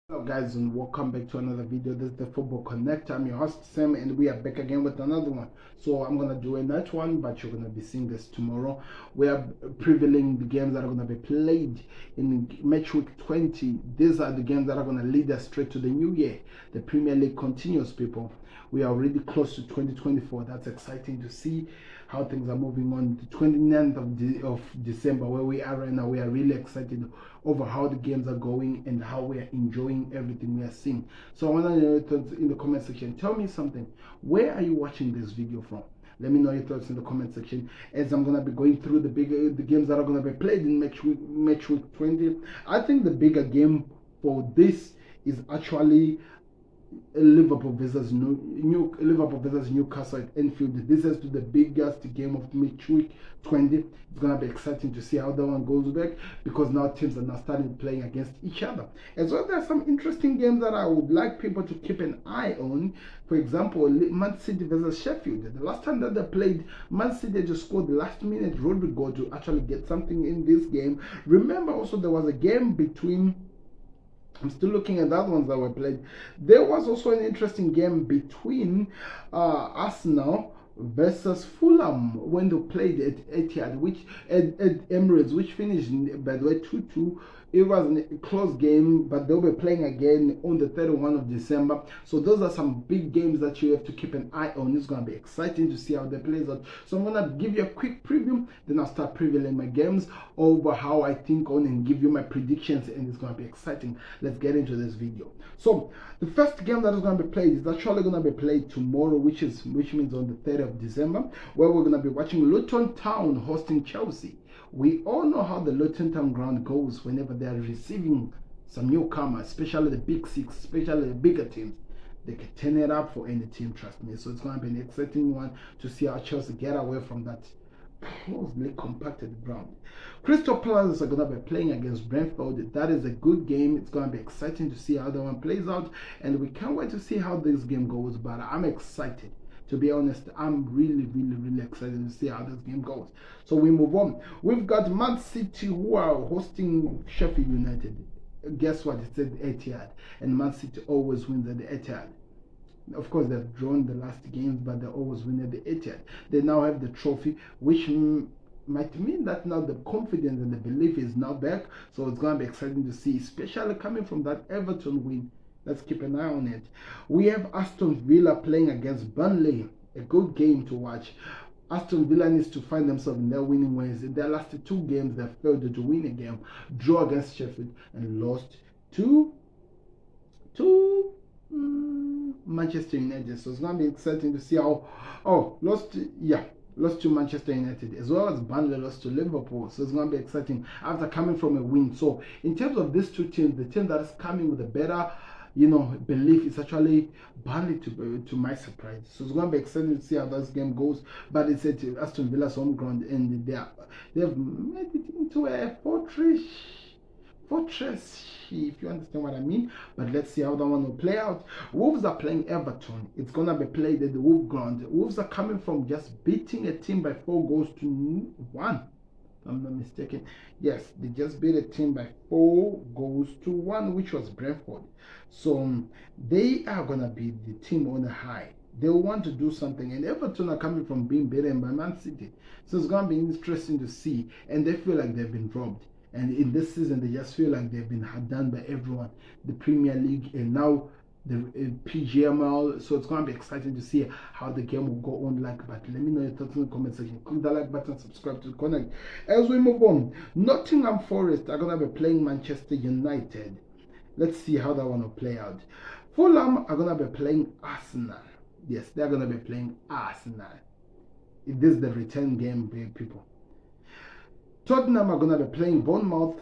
Hello guys, and welcome back to another video. This is the Football Connect. I'm your host Sam, and we are back again with another one. So I'm gonna do a night one, but you're gonna be seeing this tomorrow. We are previewing the games that are gonna be played in match week 20. These are the games that are gonna lead us straight to the new year. The Premier League continues, people. We are already close to 2024. That's exciting to see how things are moving on. The 29th of December, where we are right now, we are really excited over how the games are going and how we are enjoying everything we are seeing. So I want to know your thoughts in the comment section. Tell me something. Where are you watching this video from? Let me know your thoughts in the comment section, as I'm gonna be going through the games that are gonna be played in match week 20. I think the bigger game for this is actually Liverpool versus Newcastle at Anfield. This is the biggest game of match week 20. It's gonna be exciting to see how that one goes back, because now teams are now starting playing against each other. As well, there are some interesting games that I would like people to keep an eye on. For example, Man City versus Sheff Utd. The last time that they played, Man City just scored the last minute Rodri goal to actually get something in this game. Remember, also there was a game between, I'm still looking at that ones that were played. There was also an interesting game between Arsenal versus Fulham when they played at Etihad, which at Emirates, which finished by the way 2-2. It was a close game, but they'll be playing again on the 31st of December. So those are some big games that you have to keep an eye on. It's going to be exciting to see how they play out. So I'm going to give you a quick preview, then I'll start previewing my games over how I think on and give you my predictions, and it's going to be exciting. Let's get into this video. So the first game that is going to be played is actually going to be played tomorrow, which means on the 3rd of December, where we're going to be watching Luton Town hosting Chelsea. We all know how the Luton Town ground goes whenever they are receiving some newcomers, especially the big six, especially the bigger teams. They can turn it up for any team, trust me. So it's going to be an exciting one to see how Chelsea get away from that closely compacted ground. Crystal Palace are going to be playing against Brentford. That is a good game. It's going to be exciting to see how that one plays out, and we can't wait to see how this game goes. But I'm excited. To be honest, I'm really excited to see how this game goes. So we move on. We've got Man City, who are hosting Sheffield United. Guess what? It's at Etihad, and Man City always wins at the Etihad. Of course, they've drawn the last games, but they always win at the Etihad. They now have the trophy, which might mean that now the confidence and the belief is now back. So it's going to be exciting to see, especially coming from that Everton win. Let's keep an eye on it. We have Aston Villa playing against Burnley. A good game to watch. Aston Villa needs to find themselves in their winning ways. In their last two games, they failed to win a game. Draw against Sheffield and lost to Manchester United. So it's going to be exciting to see how. Lost to Manchester United, as well as Burnley lost to Liverpool. So it's going to be exciting after coming from a win. So in terms of these two teams, the team that is coming with a better belief is actually Burnley, to my surprise. So it's going to be exciting to see how this game goes. But it's at Aston Villa's home ground, and they've made it into a fortress, if you understand what I mean. But let's see how that one will play out. Wolves are playing Everton. It's going to be played at the Wolves ground. Wolves are coming from just beating a team by 4-1. I'm not mistaken. Yes, they just beat a team by 4-1, which was Brentford. So they are going to be the team on the high. They want to do something, and Everton are coming from being beaten by Man City. So it's going to be interesting to see, and they feel like they've been robbed. And in this season, they just feel like they've been done by everyone. The Premier League, and now the PGML. So it's going to be exciting to see how the game will go on. But let me know your thoughts in the comment section. Click the like button, subscribe to the connect. As we move on, Nottingham Forest are going to be playing Manchester United. Let's see how that one will play out. Fulham are going to be playing Arsenal. Yes, they're going to be playing Arsenal. This is the return game, people. Tottenham are going to be playing Bournemouth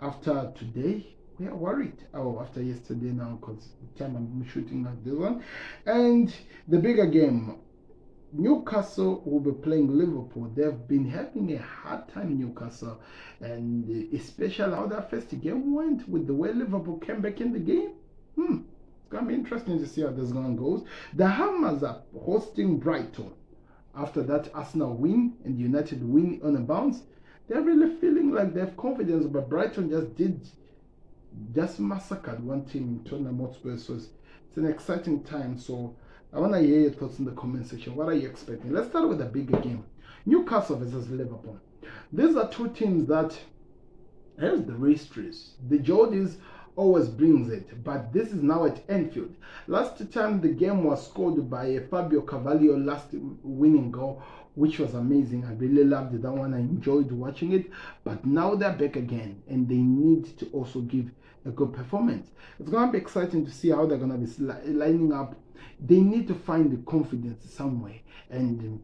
after today. We are worried. After yesterday now, because the time I'm shooting at this one. And the bigger game, Newcastle will be playing Liverpool. They've been having a hard time, Newcastle, and especially how that first game went with the way Liverpool came back in the game. It's going to be interesting to see how this one goes. The Hammers are hosting Brighton. After that Arsenal win and United win on a bounce, they're really feeling like they have confidence, but Brighton just did just massacred one team in Tottenham Hotspur. So it's an exciting time. So I want to hear your thoughts in the comment section. What are you expecting? Let's start with a bigger game. Newcastle versus Liverpool. These are two teams that, here's the race. The Geordies always brings it, but this is now at Anfield. Last time the game was scored by Fabio Carvalho, last winning goal, which was amazing. I really loved that one. I enjoyed watching it, but now they're back again and they need to also give a good performance. It's going to be exciting to see how they're going to be lining up. They need to find the confidence somewhere, and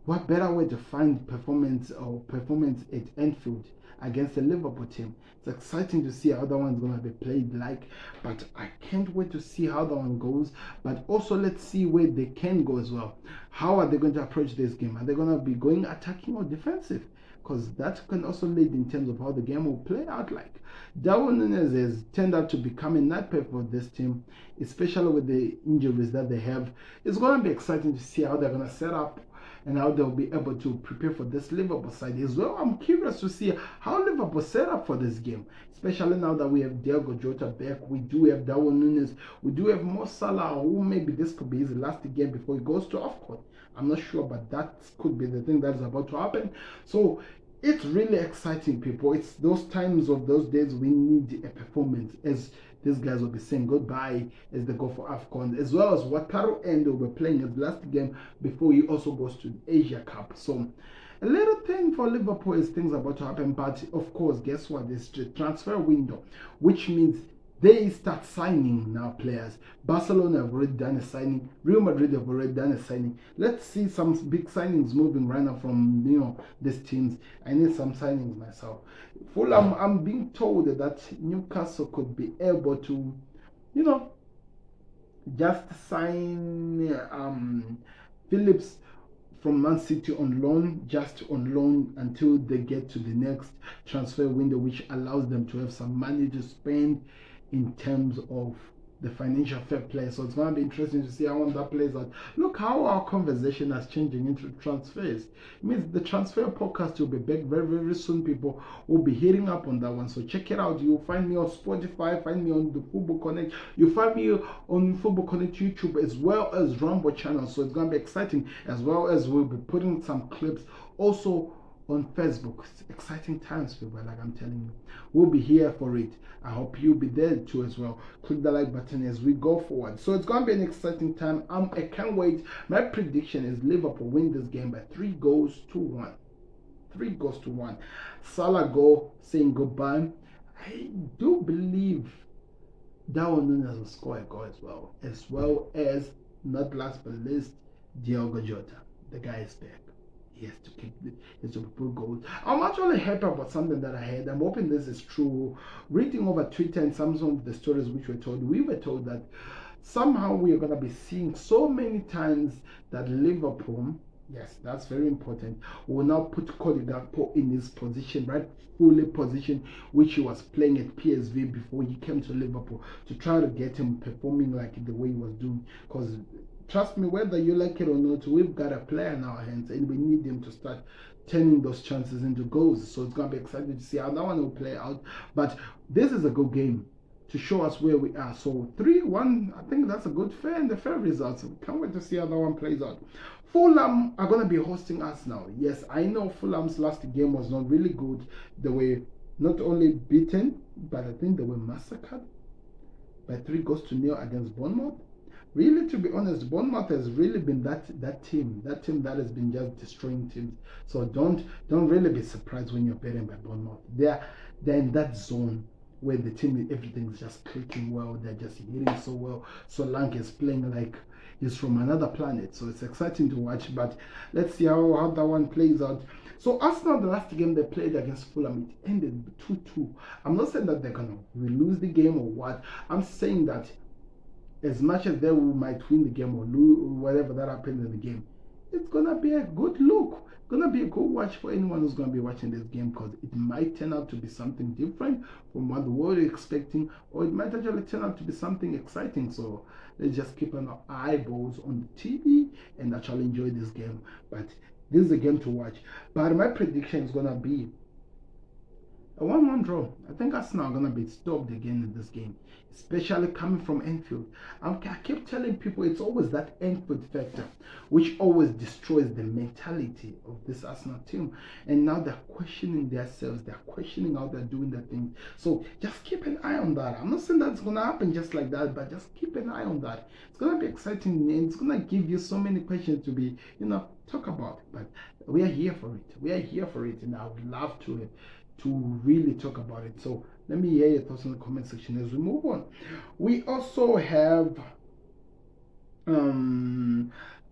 what better way to find performance at Anfield against the Liverpool team. It's exciting to see how that one's going to be played like, but I can't wait to see how that one goes. But also let's see where they can go as well. How are they going to approach this game? Are they going to be going attacking or defensive? Because that can also lead in terms of how the game will play out like. Darwin Núñez has turned out to become a nightmare for this team, especially with the injuries that they have. It's going to be exciting to see how they're going to set up and how they'll be able to prepare for this Liverpool side as well. I'm curious to see how Liverpool set up for this game, especially now that we have Diogo Jota back. We do have Darwin Núñez. We do have Mo Salah, who maybe this could be his last game before he goes to AFCON. I'm not sure, but that could be the thing that's about to happen. So it's really exciting, people. It's those times of those days we need a performance, as these guys will be saying goodbye as they go for AFCON, as well as Wataru Endo will be playing his last game before he also goes to the Asia Cup. So a little thing for Liverpool is things about to happen, but of course, guess what? It's the transfer window, which means they start signing now players. Barcelona have already done a signing. Real Madrid have already done a signing. Let's see some big signings moving right now from these teams. I need some signings myself. Fulham, I'm being told that Newcastle could be able to, just sign Phillips from Man City on loan until they get to the next transfer window, which allows them to have some money to spend in terms of the financial fair play. So it's going to be interesting to see how that plays out. Look how our conversation is changing into transfers. It means the transfer podcast will be back very, very soon. People will be hitting up on that one. So check it out. You'll find me on Spotify, find me on the Football Connect. You'll find me on Football Connect YouTube as well as Rumble channel. So it's going to be exciting, as well as we'll be putting some clips also on Facebook. It's exciting times, people, like I'm telling you. We'll be here for it. I hope you'll be there too as well. Click the like button as we go forward. So it's going to be an exciting time. I can't wait. My prediction is Liverpool win this game by 3-1. 3-1. Salah goal saying goodbye. I do believe Darwin Núñez will score a goal as well as not last but least Diogo Jota. The guy is back. He has to put goals. I'm actually happy about something that I heard. I'm hoping this is true. Reading over Twitter and some of the stories which were told, we were told that somehow we are going to be seeing so many times that Liverpool, yes, that's very important, will now put Cody Gakpo in his position, right? Fully position, which he was playing at PSV before he came to Liverpool, to try to get him performing like the way he was doing. Because trust me, whether you like it or not, we've got a player in our hands and we need him to start turning those chances into goals. So it's going to be exciting to see how that one will play out. But this is a good game to show us where we are. So 3-1, I think that's a good fair result. So can't wait to see how that one plays out. Fulham are going to be hosting us now. Yes, I know Fulham's last game was not really good. They were not only beaten, but I think they were massacred by 3-0 against Bournemouth. Really, to be honest, Bournemouth has really been that team that has been just destroying teams. So don't really be surprised when you're beaten by Bournemouth. They're in that zone where the team, everything's just clicking well. They're just hitting so well. Solanke is playing like he's from another planet. So it's exciting to watch. But let's see how that one plays out. So Arsenal, the last game they played against Fulham, it ended 2-2. I'm not saying that they're gonna lose the game or what. I'm saying that as much as they might win the game or lose, whatever that happens in the game, it's going to be a good look. It's going to be a good watch for anyone who's going to be watching this game, because it might turn out to be something different from what the world is expecting, or it might actually turn out to be something exciting. So let's just keep our eyeballs on the TV and actually enjoy this game. But this is a game to watch. But my prediction is going to be A 1-1 draw. I think Arsenal are going to be stopped again in this game, especially coming from Anfield. I keep telling people it's always that Anfield factor which always destroys the mentality of this Arsenal team. And now they're questioning themselves, they're questioning how they're doing their things. So just keep an eye on that. I'm not saying that's going to happen just like that, but just keep an eye on that. It's going to be exciting and it's going to give you so many questions to be, talk about. But we are here for it. We are here for it, and I would love to really talk about it. So let me hear your thoughts in the comment section as we move on. We also have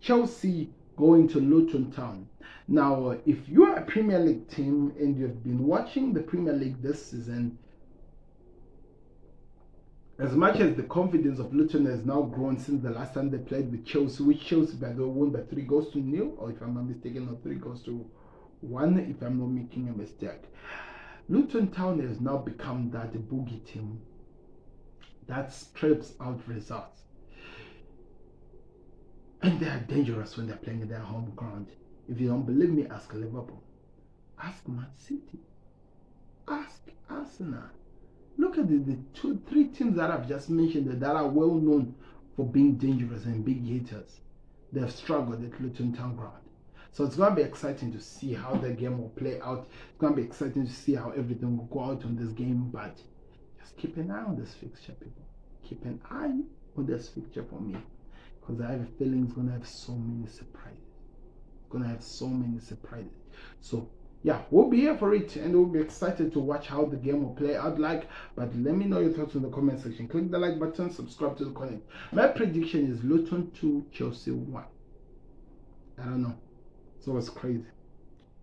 Chelsea going to Luton Town. Now, if you are a Premier League team and you've been watching the Premier League this season, as much as the confidence of Luton has now grown since the last time they played with Chelsea, which Chelsea by the way won by 3-0, or if I'm not mistaken, or 3-1, if I'm not making a mistake. Luton Town has now become that boogie team that strips out results. And they are dangerous when they're playing in their home ground. If you don't believe me, ask Liverpool. Ask Man City. Ask Arsenal. Look at the 2-3 teams that I've just mentioned that are well known for being dangerous and big hitters. They've struggled at Luton Town ground. So it's going to be exciting to see how the game will play out. It's going to be exciting to see how everything will go out on this game. But just keep an eye on this fixture, people. Keep an eye on this fixture for me. Because I have a feeling it's going to have so many surprises. It's going to have so many surprises. So, yeah, we'll be here for it. And we'll be excited to watch how the game will play out like. But let me know your thoughts in the comment section. Click the like button. Subscribe to the channel. My prediction is Luton 2, Chelsea 1. I don't know. It's always crazy.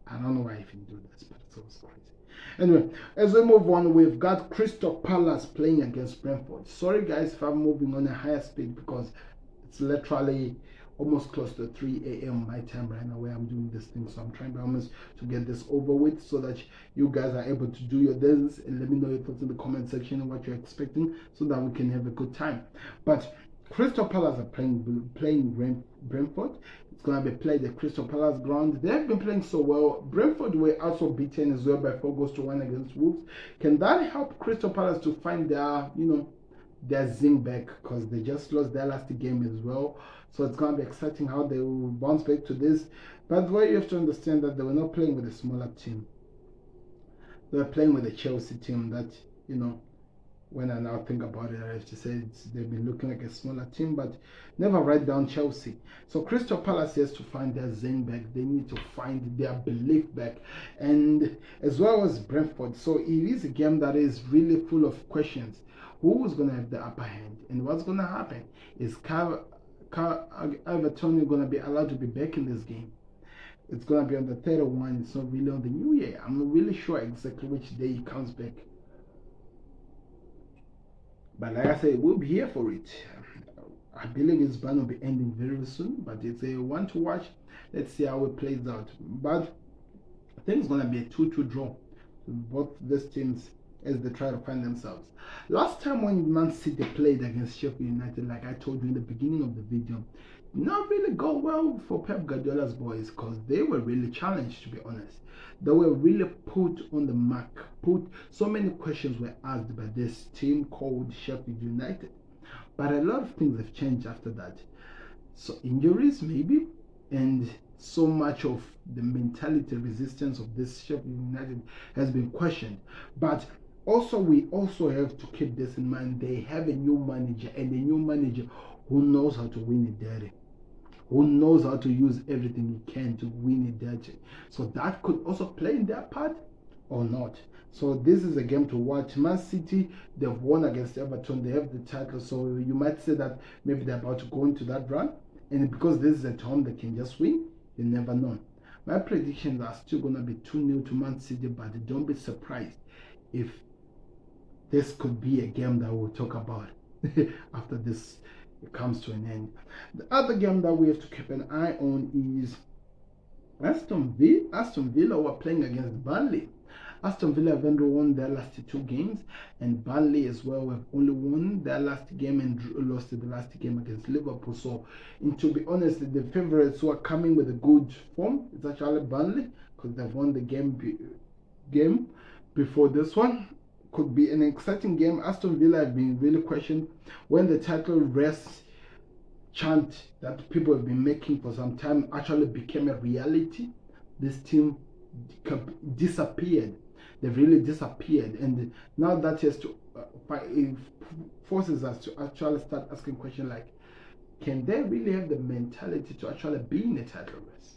I don't know why I even do this, but it's always crazy. Anyway, as we move on, we've got Crystal Palace playing against Brentford. Sorry guys if I'm moving on a higher speed because it's literally almost close to 3 a.m. my time right now where I'm doing this thing. So I'm trying by almost to get this over with so that you guys are able to do your dance and let me know your thoughts in the comment section and what you're expecting so that we can have a good time. But Crystal Palace are playing Brentford. It's going to be played at Crystal Palace ground. They have been playing so well. Brentford were also beaten as well by 4-1 against Wolves. Can that help Crystal Palace to find their, their zing back? Because they just lost their last game as well. So it's going to be exciting how they will bounce back to this. But you have to understand that they were not playing with a smaller team. They were playing with a Chelsea team that, when I now think about it, I have to say they've been looking like a smaller team, but never write down Chelsea. So Crystal Palace has to find their zen back. They need to find their belief back, and as well as Brentford. So it is a game that is really full of questions. Who is going to have the upper hand, and what's going to happen? Is Everton going to be allowed to be back in this game? It's going to be on the 31. It's not really on the New Year. I'm not really sure exactly which day he comes back. But like I said, we'll be here for it. I believe it's going to be ending very soon, but it's a one to watch. Let's see how it plays out. But I think it's going to be a 2-2 draw. Both these teams as they try to find themselves. Last time when Man City played against Sheff Utd, like I told you in the beginning of the video, not really go well for Pep Guardiola's boys because they were really challenged, to be honest. They were really put on the mark. So many questions were asked by this team called Sheff Utd. But a lot of things have changed after that. So injuries maybe, and so much of the mentality resistance of this Sheff Utd has been questioned. But also we also have to keep this in mind. They have a new manager, and a new manager who knows how to win it dirty, who knows how to use everything he can to win it dirty. So that could also play in their part or not. So this is a game to watch. Man City, they've won against Everton. They have the title. So you might say that maybe they're about to go into that run. And because this is at home, they can just win. You never know. My predictions are still going to be 2-0 to Man City. But don't be surprised if this could be a game that we'll talk about after this comes to an end. The other game that we have to keep an eye on is Aston Villa were playing against Burnley. Aston Villa have only won their last 2 games, and Burnley as well have only won their last game and lost the last game against Liverpool. So, and to be honest, the favorites who are coming with a good form, it's actually Burnley because they've won the game. before this one. Could be an exciting game. Aston Villa have been really questioned when the title race chant that people have been making for some time actually became a reality. This team disappeared. They've really disappeared, and now that has to it forces us to actually start asking questions like, can they really have the mentality to actually be in a title race?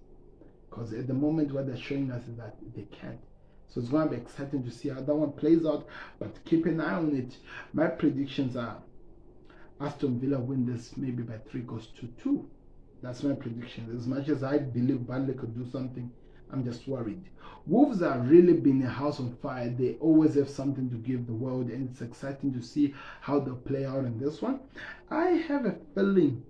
Because at the moment what they're showing us is that they can't. So it's going to be exciting to see how that one plays out, but keep an eye on it. My predictions are Aston Villa win this maybe by 3 goals to 2. That's my prediction. As much as I believe Burnley could do something, I'm just worried. Wolves have really been a house on fire. They always have something to give the world, and it's exciting to see how they'll play out in this one. I have a feeling,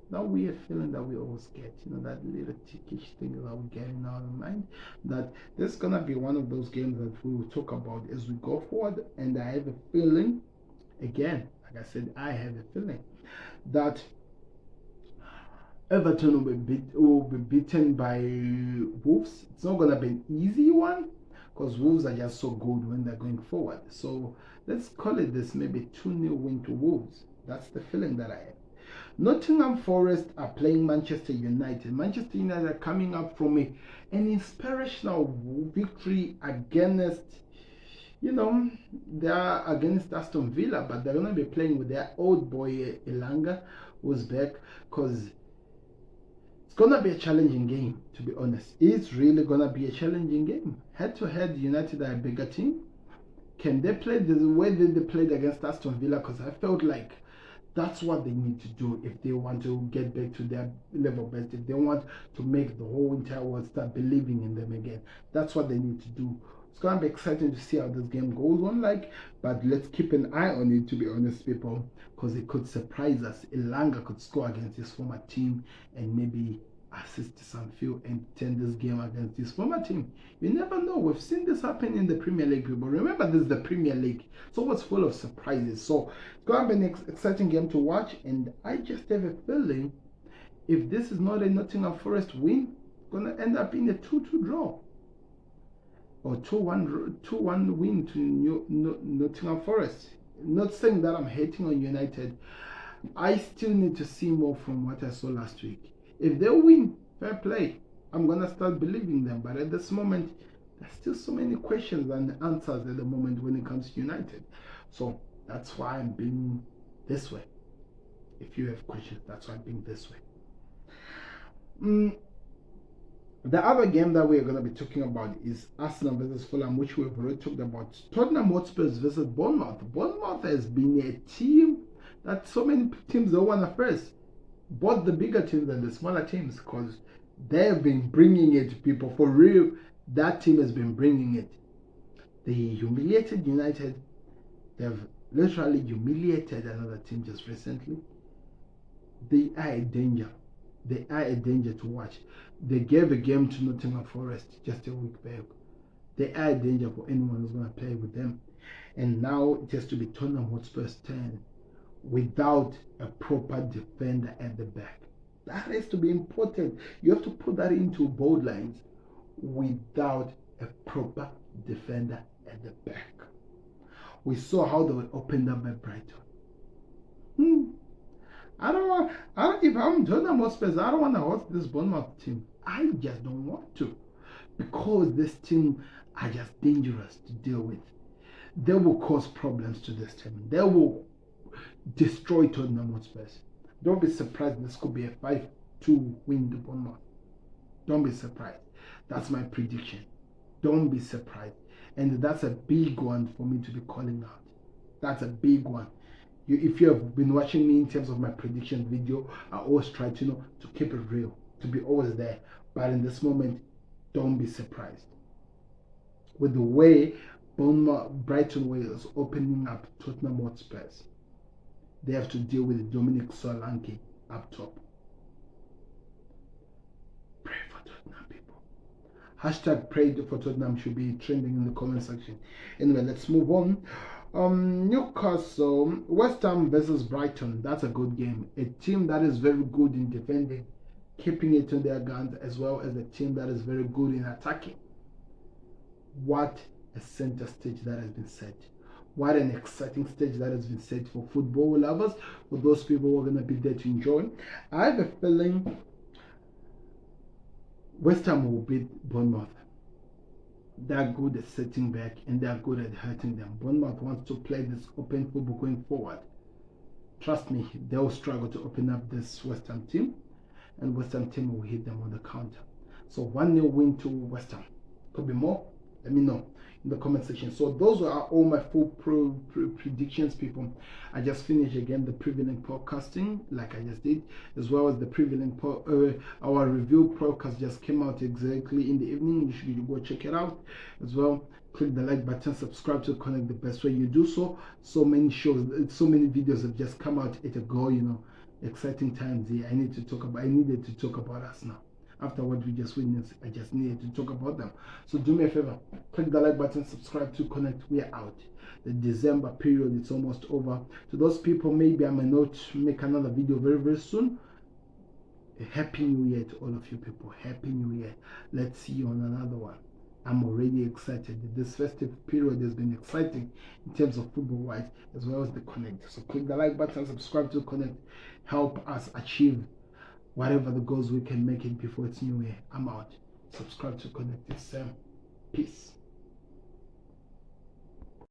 that weird feeling that we always get, that little tickish thing that we get in our mind, that this is gonna be one of those games that we will talk about as we go forward. And I have a feeling, again, like I said, I have a feeling that Everton will be beaten by Wolves. It's not gonna be an easy one because Wolves are just so good when they're going forward. So let's call it this, maybe 2-0 win to Wolves. That's the feeling that I have. Nottingham Forest are playing Manchester United. Manchester United are coming up from an inspirational victory against, they are against Aston Villa, but they're going to be playing with their old boy Elanga, who's back, because it's going to be a challenging game, to be honest. It's really going to be a challenging game. Head-to-head, United are a bigger team. Can they play the way that they played against Aston Villa? Because I felt like that's what they need to do if they want to get back to their level best, if they want to make the whole entire world start believing in them again. That's what they need to do. It's going to be exciting to see how this game goes on, but let's keep an eye on it, to be honest, people, because it could surprise us. Elanga could score against his former team and maybe assist some few and turn this game against his former team. You never know. We've seen this happen in the Premier League, people. Remember, this is the Premier League, so it's full of surprises. So it's going to be an exciting game to watch, and I just have a feeling if this is not a Nottingham Forest win, it's going to end up in a 2-2 draw or 2-1 win to Nottingham Forest. Not saying that I'm hating on United. I still need to see more from what I saw last week. If they win, fair play, I'm going to start believing them. But at this moment, there's still so many questions and answers at the moment when it comes to United. So that's why I'm being this way. If you have questions, that's why I'm being this way. The other game that we're going to be talking about is Arsenal versus Fulham, which we've already talked about. Tottenham Hotspurs versus Bournemouth. Bournemouth has been a team that so many teams don't want to face. Both the bigger teams and the smaller teams, because they have been bringing it, people, for real. That team has been bringing it. They humiliated United. They've literally humiliated another team just recently. They are a danger. They are a danger to watch. They gave a game to Nottingham Forest just a week back. They are a danger for anyone who's going to play with them. And now it has to be Tottenham Hotspur's turn without a proper defender at the back. That has to be important. You have to put that into bold lines. Without a proper defender at the back. We saw how they were opened up by Brighton. If I'm Tottenham Hotspur, I don't want to host this Bournemouth team. I just don't want to. Because this team are just dangerous to deal with. They will cause problems to this team. They will destroy Tottenham Hotspur. Don't be surprised this could be a 5-2 win to Bournemouth. Don't be surprised. That's my prediction. Don't be surprised. And that's a big one for me to be calling out. That's a big one. If you have been watching me in terms of my prediction video, I always try to keep it real, to be always there. But in this moment, don't be surprised. With the way Brighton was opening up Tottenham Hotspurs, they have to deal with Dominic Solanke up top. Pray for Tottenham, people. Hashtag pray for Tottenham should be trending in the comment section. Anyway, let's move on. Newcastle, West Ham versus Brighton. That's a good game. A team that is very good in defending, keeping it in their guns, as well as a team that is very good in attacking. What a center stage that has been set. What an exciting stage that has been set for football lovers, for those people who are going to be there to enjoy. I have a feeling West Ham will beat Bournemouth. They're good at setting back and they're good at hurting them. Bournemouth wants to play this open football going forward. Trust me, they'll struggle to open up this West Ham team, and West Ham team will hit them on the counter. So 1-0 win to West Ham. Could be more. Let me know in the comment section. So those are all my full predictions, people. I just finished again the prevailing podcasting, like I just did, as well as the prevailing our review podcast just came out exactly in the evening. You should go check it out as well. Click the like button, subscribe to Connect the best way you do so. So many shows, so many videos have just come out at a go, you know. Exciting times here. I needed to talk about us now. After what we just witnessed, I just needed to talk about them. So do me a favor, click the like button, subscribe to Connect. We are out. The December period is almost over. To those people, maybe I may not make another video very, very soon. Happy New Year to all of you people. Happy New Year. Let's see you on another one. I'm already excited. This festive period has been exciting in terms of football-wise, as well as the Connect. So click the like button, subscribe to Connect. Help us achieve whatever the goals we can make it before it's New Year. I'm out. Subscribe to Connect. It's Sam. Peace.